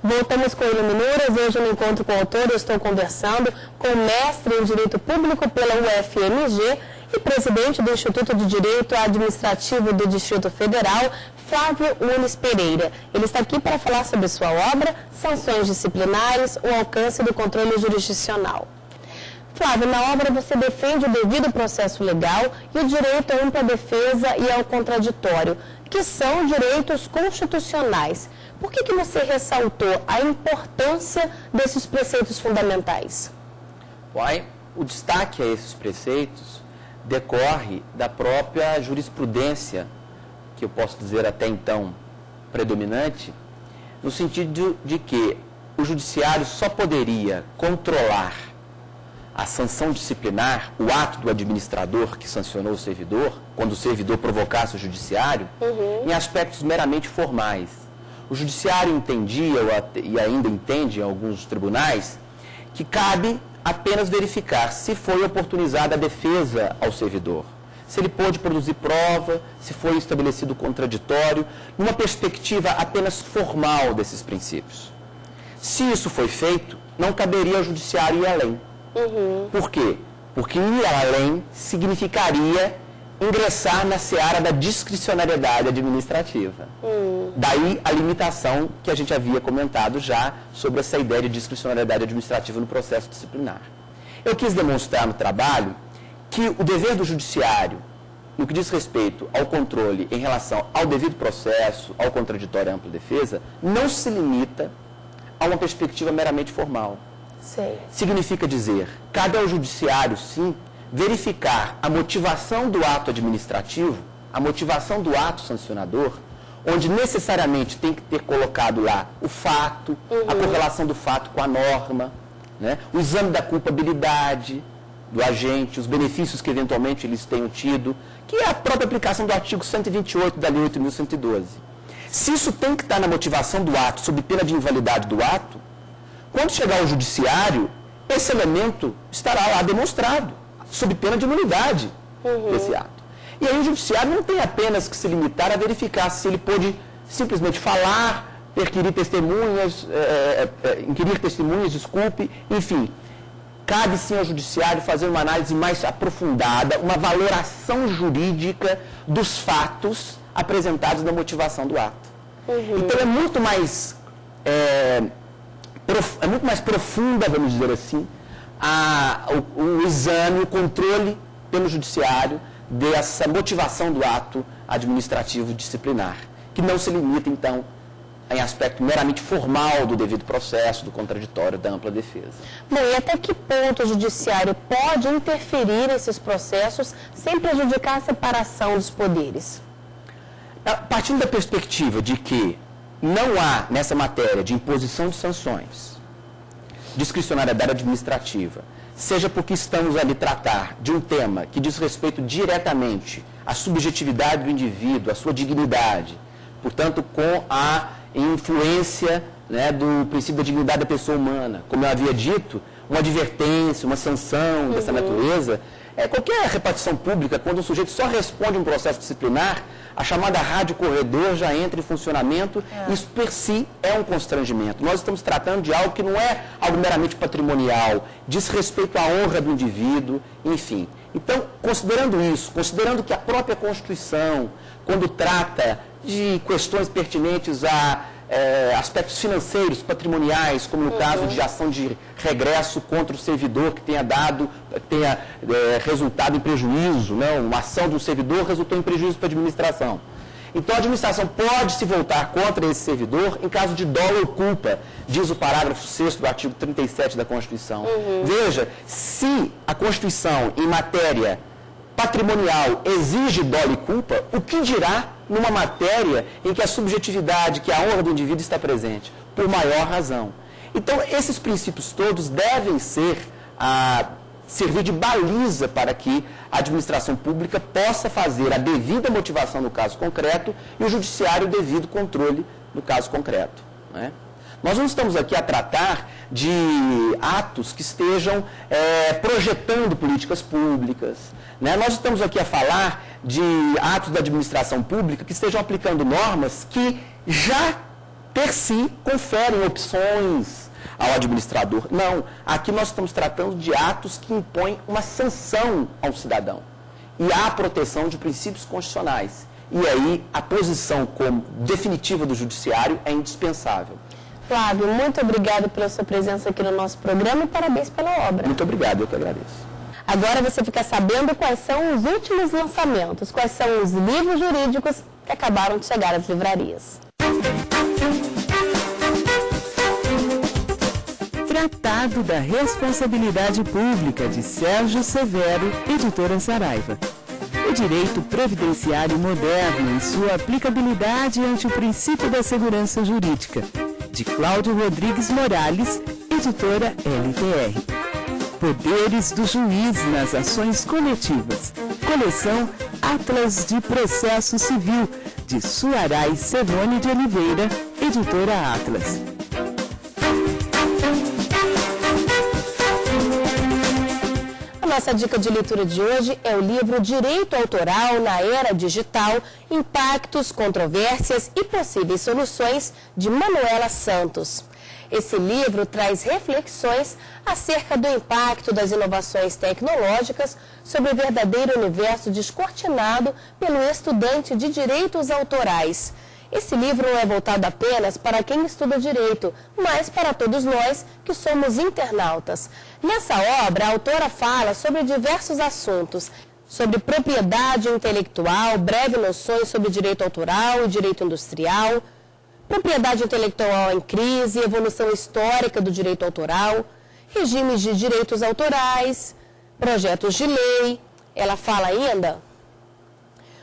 Voltamos com o Iluminuras. Hoje no Encontro com o Autor eu estou conversando com o mestre em Direito Público pela UFMG e presidente do Instituto de Direito Administrativo do Distrito Federal, Flávio Nunes Pereira. Ele está aqui para falar sobre sua obra, sanções disciplinares, o alcance do controle jurisdicional. Flávio, na obra você defende o devido processo legal e o direito à ampla defesa e ao contraditório, que são direitos constitucionais. Por que você ressaltou a importância desses preceitos fundamentais? O destaque a esses preceitos decorre da própria jurisprudência, que eu posso dizer até então predominante, no sentido de que o judiciário só poderia controlar a sanção disciplinar, o ato do administrador que sancionou o servidor, quando o servidor provocasse o judiciário, em aspectos meramente formais. O judiciário entendia, e ainda entende em alguns tribunais, que cabe apenas verificar se foi oportunizada a defesa ao servidor, se ele pôde produzir prova, se foi estabelecido contraditório, numa perspectiva apenas formal desses princípios. Se isso foi feito, não caberia ao judiciário ir além. Por quê? Porque ir além significaria ingressar na seara da discricionariedade administrativa. Daí a limitação que a gente havia comentado já sobre essa ideia de discricionariedade administrativa no processo disciplinar. Eu quis demonstrar no trabalho que o dever do judiciário, no que diz respeito ao controle em relação ao devido processo, ao contraditório e à ampla defesa, não se limita a uma perspectiva meramente formal. Significa dizer, cabe ao judiciário, sim, verificar a motivação do ato administrativo, a motivação do ato sancionador, onde necessariamente tem que ter colocado lá o fato, a correlação do fato com a norma, né? O exame da culpabilidade do agente, os benefícios que eventualmente eles tenham tido, que é a própria aplicação do artigo 128 da Lei 8.112. Se isso tem que estar na motivação do ato, sob pena de invalidade do ato, quando chegar ao judiciário, esse elemento estará lá demonstrado, sob pena de nulidade desse ato. E aí o judiciário não tem apenas que se limitar a verificar se ele pôde simplesmente falar, inquirir testemunhas, enfim. Cabe sim ao judiciário fazer uma análise mais aprofundada, uma valoração jurídica dos fatos apresentados na motivação do ato. Então é muito mais profunda, vamos dizer assim, o exame, o controle pelo judiciário dessa motivação do ato administrativo disciplinar, que não se limita, então, em aspecto meramente formal do devido processo, do contraditório, da ampla defesa. Bom, e até que ponto o judiciário pode interferir nesses processos sem prejudicar a separação dos poderes? Partindo da perspectiva de que não há, nessa matéria de imposição de sanções, discricionariedade administrativa, seja porque estamos ali tratar de um tema que diz respeito diretamente à subjetividade do indivíduo, à sua dignidade, portanto, com a influência, né, do princípio da dignidade da pessoa humana. Como eu havia dito, uma advertência, uma sanção dessa natureza, qualquer repartição pública, quando um sujeito só responde um processo disciplinar, a chamada rádio corredor já entra em funcionamento, isso per si é um constrangimento. Nós estamos tratando de algo que não é algo meramente patrimonial, diz respeito à honra do indivíduo, enfim. Então, considerando isso, considerando que a própria Constituição, quando trata de questões pertinentes a aspectos financeiros, patrimoniais, como no caso de ação de regresso contra o servidor que tenha resultado em prejuízo, né? Uma ação de um servidor resultou em prejuízo para a administração. Então, a administração pode se voltar contra esse servidor em caso de dolo ou culpa, diz o parágrafo 6º do artigo 37 da Constituição. Veja, se a Constituição, em matéria patrimonial, exige dolo e culpa, o que dirá numa matéria em que a subjetividade, que a honra do indivíduo está presente, por maior razão? Então, esses princípios todos devem servir de baliza para que a administração pública possa fazer a devida motivação no caso concreto e o judiciário o devido controle no caso concreto, né? Nós não estamos aqui a tratar de atos que estejam projetando políticas públicas, né? Nós estamos aqui a falar de atos da administração pública que estejam aplicando normas que já per si, conferem opções ao administrador. Não, aqui nós estamos tratando de atos que impõem uma sanção ao cidadão. E há a proteção de princípios constitucionais. E aí, a posição como definitiva do judiciário é indispensável. Flávio, muito obrigado pela sua presença aqui no nosso programa e parabéns pela obra. Muito obrigado, eu que agradeço. Agora você fica sabendo quais são os últimos lançamentos, quais são os livros jurídicos que acabaram de chegar às livrarias. Tratado da Responsabilidade Pública, de Sérgio Severo, editora Saraiva. O direito previdenciário moderno e sua aplicabilidade ante o princípio da segurança jurídica, de Cláudio Rodrigues Morales, editora LTR. Poderes do juiz nas ações coletivas. Coleção Atlas de Processo Civil, de Suaray Sevone de Oliveira, editora Atlas. A nossa dica de leitura de hoje é o livro Direito Autoral na Era Digital, Impactos, Controvérsias e Possíveis Soluções, de Manuela Santos. Esse livro traz reflexões acerca do impacto das inovações tecnológicas sobre o verdadeiro universo descortinado pelo estudante de direitos autorais. Esse livro não é voltado apenas para quem estuda direito, mas para todos nós que somos internautas. Nessa obra, a autora fala sobre diversos assuntos, sobre propriedade intelectual, breves noções sobre direito autoral e direito industrial, propriedade intelectual em crise, evolução histórica do direito autoral, regimes de direitos autorais, projetos de lei. Ela fala ainda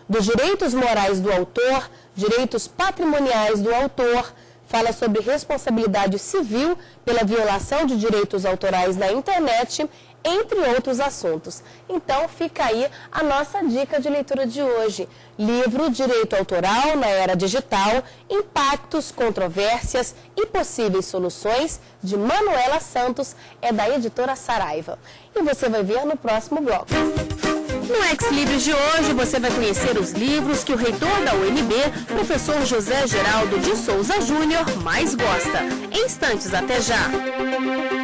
dos direitos morais do autor, direitos patrimoniais do autor, fala sobre responsabilidade civil pela violação de direitos autorais na internet, entre outros assuntos. Então, fica aí a nossa dica de leitura de hoje. Livro Direito Autoral na Era Digital, Impactos, Controvérsias e Possíveis Soluções, de Manuela Santos, é da editora Saraiva. E você vai ver no próximo bloco. No Ex Libris de hoje, você vai conhecer os livros que o reitor da UNB, professor José Geraldo de Souza Júnior, mais gosta. Em instantes, até já!